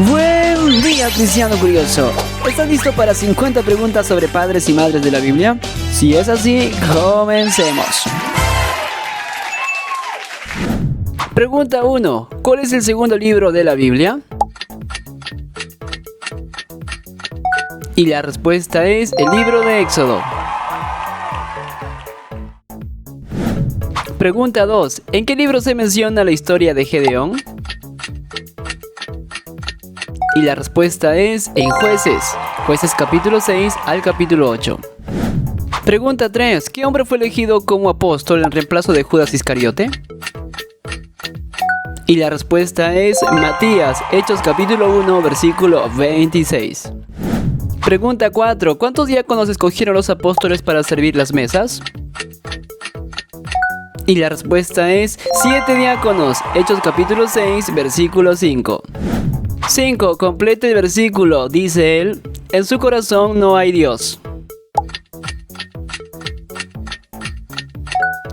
Buen día, cristiano curioso. ¿Estás listo para 50 preguntas sobre padres y madres de la Biblia? Si es así, comencemos. Pregunta 1. ¿Cuál es el segundo libro de la Biblia? Y la respuesta es el libro de Éxodo. Pregunta 2. ¿En qué libro se menciona la historia de Gedeón? Y la respuesta es en Jueces. Jueces capítulo 6 al capítulo 8. Pregunta 3. ¿Qué hombre fue elegido como apóstol en reemplazo de Judas Iscariote? Y la respuesta es Matías. Hechos capítulo 1 versículo 26. Pregunta 4. ¿Cuántos diáconos escogieron los apóstoles para servir las mesas? Y la respuesta es 7 diáconos. Hechos capítulo 6 versículo 5. 5. Completa el versículo. Dice él: en su corazón no hay Dios.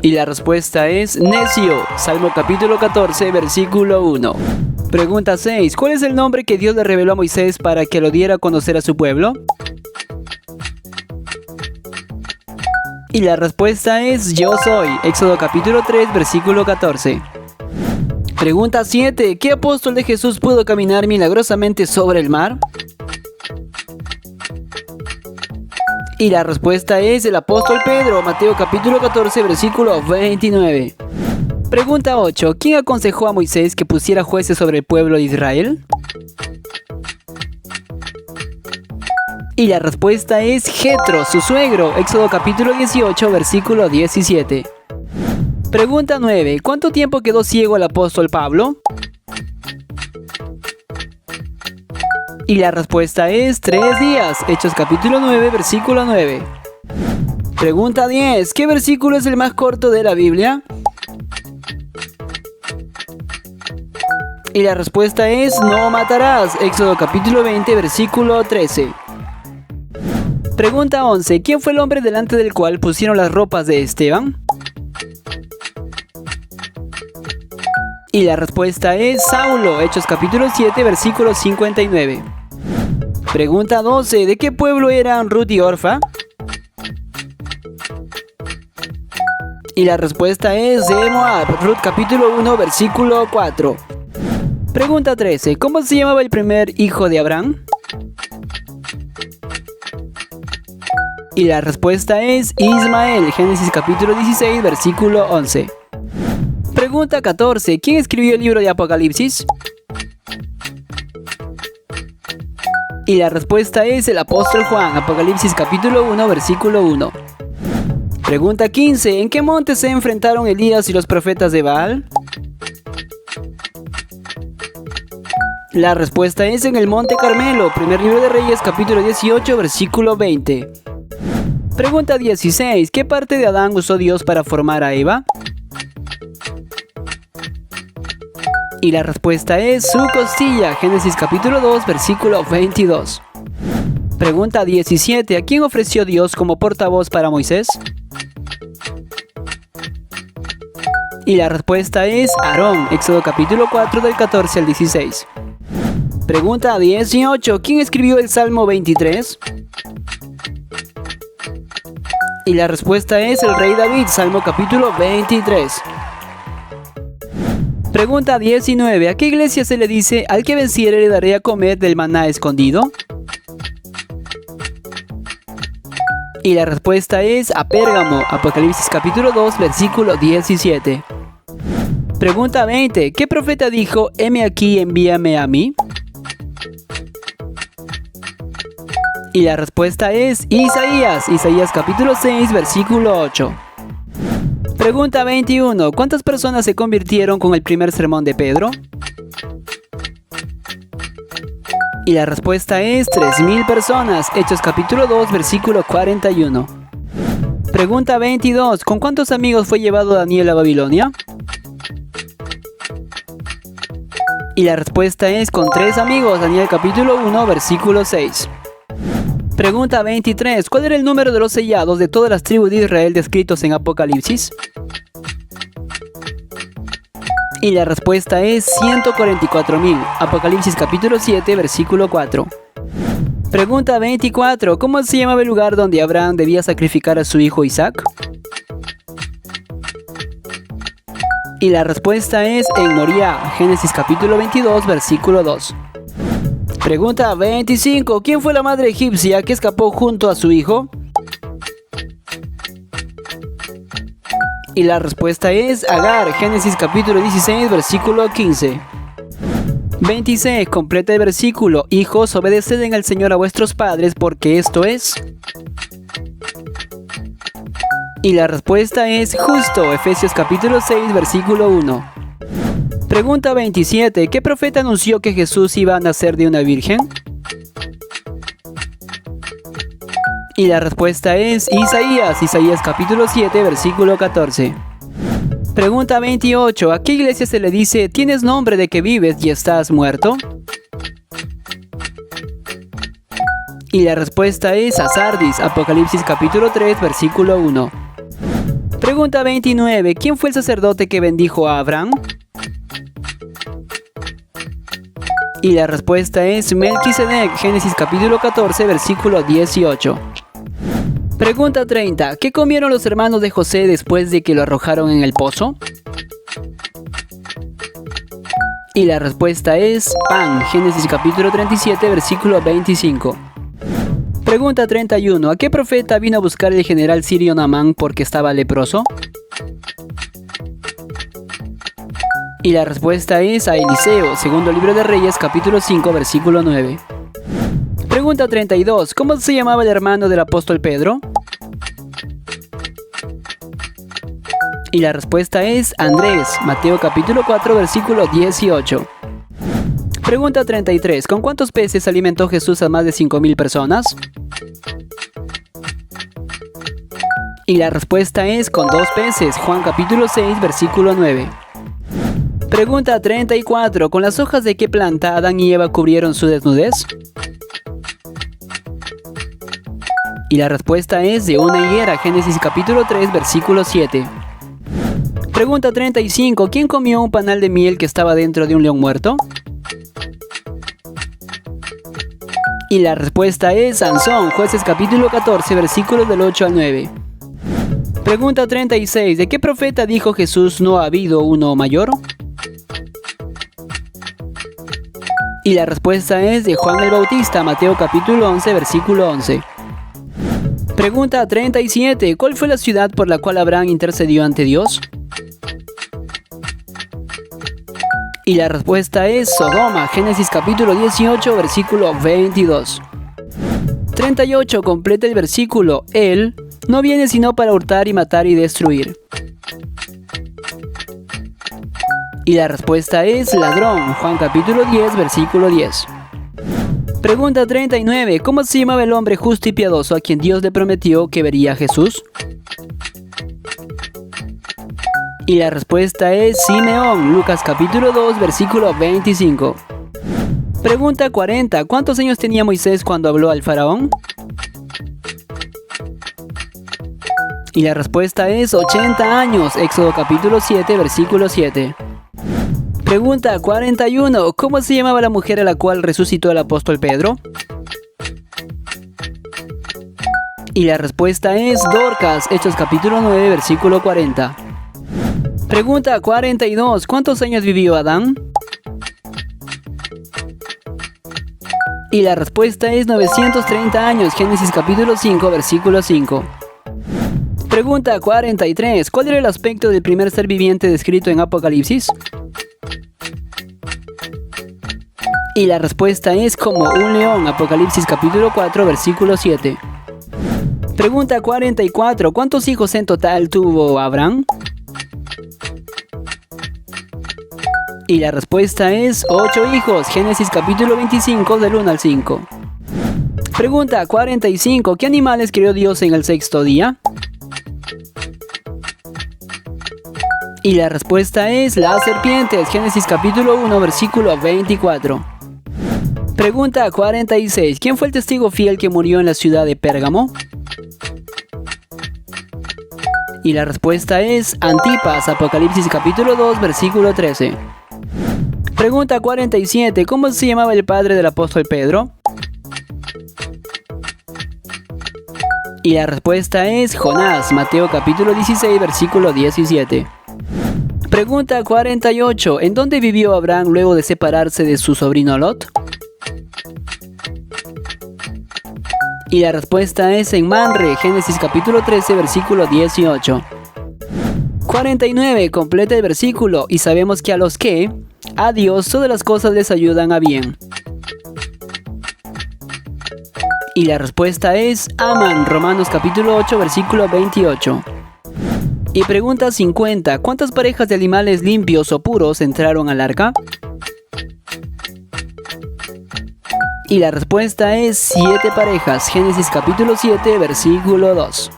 Y la respuesta es necio. Salmo capítulo 14 versículo 1. Pregunta 6. ¿Cuál es el nombre que Dios le reveló a Moisés para que lo diera a conocer a su pueblo? Y la respuesta es yo soy. Éxodo capítulo 3 versículo 14. Pregunta 7. ¿Qué apóstol de Jesús pudo caminar milagrosamente sobre el mar? Y la respuesta es el apóstol Pedro. Mateo capítulo 14 versículo 29. Pregunta 8. ¿Quién aconsejó a Moisés que pusiera jueces sobre el pueblo de Israel? Y la respuesta es Jetro, su suegro. Éxodo capítulo 18 versículo 17. Pregunta 9. ¿Cuánto tiempo quedó ciego el apóstol Pablo? Y la respuesta es 3 días. Hechos capítulo 9, versículo 9. Pregunta 10. ¿Qué versículo es el más corto de la Biblia? Y la respuesta es no matarás. Éxodo capítulo 20, versículo 13. Pregunta 11. ¿Quién fue el hombre delante del cual pusieron las ropas de Esteban? Y la respuesta es Saulo. Hechos capítulo 7, versículo 59. Pregunta 12. ¿De qué pueblo eran Ruth y Orfa? Y la respuesta es de Moab. Ruth capítulo 1, versículo 4. Pregunta 13. ¿Cómo se llamaba el primer hijo de Abraham? Y la respuesta es Ismael. Génesis capítulo 16, versículo 11. Pregunta 14. ¿Quién escribió el libro de Apocalipsis? Y la respuesta es el apóstol Juan. Apocalipsis capítulo 1, versículo 1. Pregunta 15. ¿En qué monte se enfrentaron Elías y los profetas de Baal? La respuesta es en el monte Carmelo. Primer libro de Reyes capítulo 18, versículo 20. Pregunta 16. ¿Qué parte de Adán usó Dios para formar a Eva? Y la respuesta es su costilla. Génesis capítulo 2, versículo 22. Pregunta 17. ¿A quién ofreció Dios como portavoz para Moisés? Y la respuesta es Aarón. Éxodo capítulo 4 del 14 al 16. Pregunta 18. ¿Quién escribió el Salmo 23? Y la respuesta es el rey David. Salmo capítulo 23. Pregunta 19. ¿A qué iglesia se le dice al que venciere le daré a comer del maná escondido? Y la respuesta es a Pérgamo. Apocalipsis capítulo 2, versículo 17. Pregunta 20. ¿Qué profeta dijo: heme aquí, envíame a mí? Y la respuesta es Isaías. Isaías capítulo 6, versículo 8. Pregunta 21. ¿Cuántas personas se convirtieron con el primer sermón de Pedro? Y la respuesta es 3,000 personas. Hechos capítulo 2, versículo 41. Pregunta 22. ¿Con cuántos amigos fue llevado Daniel a Babilonia? Y la respuesta es con 3 amigos. Daniel capítulo 1, versículo 6. Pregunta 23. ¿Cuál era el número de los sellados de todas las tribus de Israel descritos en Apocalipsis? Y la respuesta es 144.000. Apocalipsis capítulo 7, versículo 4. Pregunta 24. ¿Cómo se llamaba el lugar donde Abraham debía sacrificar a su hijo Isaac? Y la respuesta es en Moría. Génesis capítulo 22, versículo 2. Pregunta 25. ¿Quién fue la madre egipcia que escapó junto a su hijo? Y la respuesta es Agar. Génesis capítulo 16, versículo 15. 26. Completa el versículo. Hijos, obedeced al Señor a vuestros padres, porque esto es. Y la respuesta es justo. Efesios capítulo 6, versículo 1. Pregunta 27. ¿Qué profeta anunció que Jesús iba a nacer de una virgen? Y la respuesta es Isaías. Isaías capítulo 7, versículo 14. Pregunta 28. ¿A qué iglesia se le dice, tienes nombre de que vives y estás muerto? Y la respuesta es a Sardis. Apocalipsis capítulo 3, versículo 1. Pregunta 29. ¿Quién fue el sacerdote que bendijo a Abraham? Y la respuesta es Melquisedec. Génesis capítulo 14, versículo 18. Pregunta 30. ¿Qué comieron los hermanos de José después de que lo arrojaron en el pozo? Y la respuesta es pan. Génesis capítulo 37, versículo 25. Pregunta 31. ¿A qué profeta vino a buscar el general sirio Naamán porque estaba leproso? Y la respuesta es a Eliseo. Segundo libro de Reyes, capítulo 5, versículo 9. Pregunta 32. ¿Cómo se llamaba el hermano del apóstol Pedro? Y la respuesta es Andrés. Mateo capítulo 4, versículo 18. Pregunta 33. ¿Con cuántos peces alimentó Jesús a más de 5.000 personas? Y la respuesta es con 2 peces. Juan capítulo 6, versículo 9. Pregunta 34. ¿Con las hojas de qué planta Adán y Eva cubrieron su desnudez? Y la respuesta es de una higuera. Génesis capítulo 3, versículo 7. Pregunta 35. ¿Quién comió un panal de miel que estaba dentro de un león muerto? Y la respuesta es Sansón. Jueces capítulo 14, versículos del 8 al 9. Pregunta 36. ¿De qué profeta dijo Jesús no ha habido uno mayor? Y la respuesta es de Juan el Bautista. Mateo capítulo 11, versículo 11. Pregunta 37. ¿Cuál fue la ciudad por la cual Abraham intercedió ante Dios? Y la respuesta es Sodoma. Génesis capítulo 18, versículo 22. 38. Completa el versículo. Él no viene sino para hurtar y matar y destruir. Y la respuesta es ladrón. Juan capítulo 10, versículo 10. Pregunta 39. ¿Cómo se llamaba el hombre justo y piadoso a quien Dios le prometió que vería a Jesús? Y la respuesta es Simeón. Lucas capítulo 2, versículo 25. Pregunta 40. ¿Cuántos años tenía Moisés cuando habló al faraón? Y la respuesta es 80 años. Éxodo capítulo 7, versículo 7. Pregunta 41. ¿Cómo se llamaba la mujer a la cual resucitó el apóstol Pedro? Y la respuesta es Dorcas. Hechos capítulo 9, versículo 40. Pregunta 42. ¿Cuántos años vivió Adán? Y la respuesta es 930 años. Génesis capítulo 5, versículo 5. Pregunta 43. ¿Cuál era el aspecto del primer ser viviente descrito en Apocalipsis? Y la respuesta es como un león. Apocalipsis capítulo 4, versículo 7. Pregunta 44. ¿Cuántos hijos en total tuvo Abraham? Y la respuesta es 8 hijos. Génesis capítulo 25 del 1 al 5. Pregunta 45. ¿Qué animales creó Dios en el sexto día? Y la respuesta es las serpientes. Génesis capítulo 1, versículo 24. Pregunta 46. ¿Quién fue el testigo fiel que murió en la ciudad de Pérgamo? Y la respuesta es Antipas, Apocalipsis capítulo 2, versículo 13. Pregunta 47. ¿Cómo se llamaba el padre del apóstol Pedro? Y la respuesta es Jonás, Mateo capítulo 16, versículo 17. Pregunta 48. ¿En dónde vivió Abraham luego de separarse de su sobrino Lot? Y la respuesta es en Manre, Génesis capítulo 13, versículo 18. 49. Completa el versículo. Y sabemos que a los que, a Dios, todas las cosas les ayudan a bien. Y la respuesta es Aman, Romanos capítulo 8, versículo 28. Y pregunta 50. ¿Cuántas parejas de animales limpios o puros entraron al arca? Y la respuesta es 7 parejas, Génesis capítulo 7, versículo 2.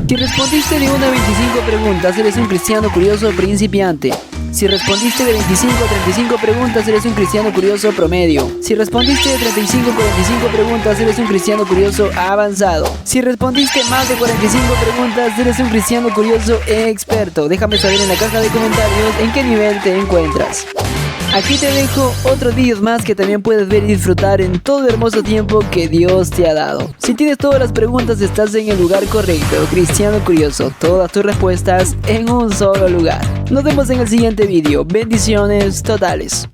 Si respondiste de 1 a 25 preguntas, eres un cristiano curioso principiante. Si respondiste de 25 a 35 preguntas, eres un cristiano curioso promedio. Si respondiste de 35 a 45 preguntas, eres un cristiano curioso avanzado. Si respondiste más de 45 preguntas, eres un cristiano curioso experto. Déjame saber en la caja de comentarios en qué nivel te encuentras. Aquí te dejo otros vídeos más que también puedes ver y disfrutar en todo el hermoso tiempo que Dios te ha dado. Si tienes todas las preguntas, estás en el lugar correcto. Cristiano Curioso, todas tus respuestas en un solo lugar. Nos vemos en el siguiente vídeo. Bendiciones totales.